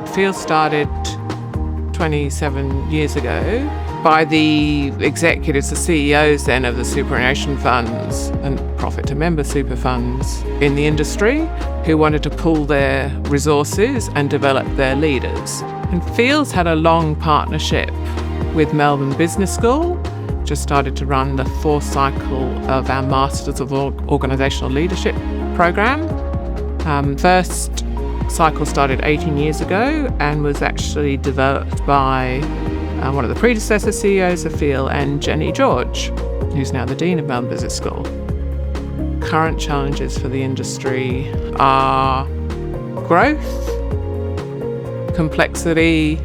FEAL started 27 years ago by the executives, the CEOs then of the superannuation funds and profit to member super funds in the industry who wanted to pool their resources and develop their leaders. And FEAL's had a long partnership with Melbourne Business School, just started to run the fourth cycle of our Masters of Organisational Leadership program. First cycle started 18 years ago and was actually developed by one of the predecessor CEOs of FEAL and Jenny George, who's now the Dean of Melbourne Business School. Current challenges for the industry are growth, complexity,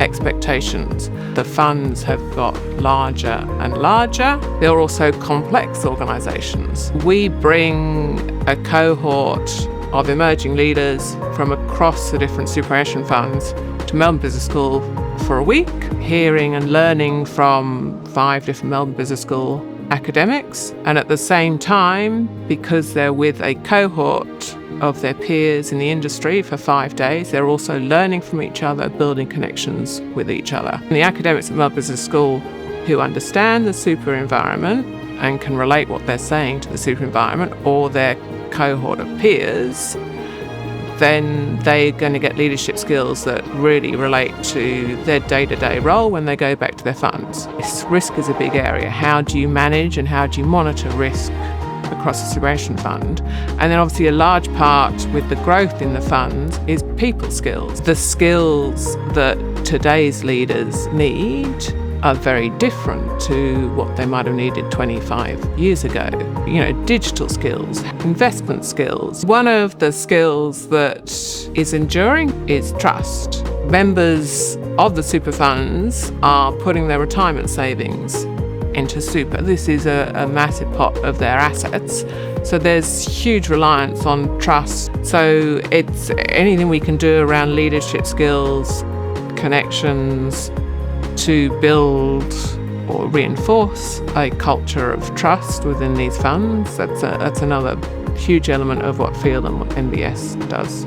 expectations. The funds have got larger and larger. They're also complex organisations. We bring a cohort of emerging leaders from across the different superannuation funds to Melbourne Business School for a week, hearing and learning from 5 different Melbourne Business School academics. And at the same time, because they're with a cohort of their peers in the industry for 5 days, they're also learning from each other, building connections with each other. And the academics at Melbourne Business School who understand the super environment and can relate what they're saying to the super environment or their cohort of peers, then they're going to get leadership skills that really relate to their day-to-day role when they go back to their funds. Risk is a big area. How do you manage and how do you monitor risk across the superannuation fund? And then obviously a large part with the growth in the funds is people skills. The skills that today's leaders need are very different to what they might have needed 25 years ago. Digital skills, investment skills. One of the skills that is enduring is trust. Members of the super funds are putting their retirement savings into super. This is a massive pot of their assets. So there's huge reliance on trust. So it's anything we can do around leadership skills, connections, to build or reinforce a culture of trust within these funds. That's another huge element of what FEAL and what MBS does.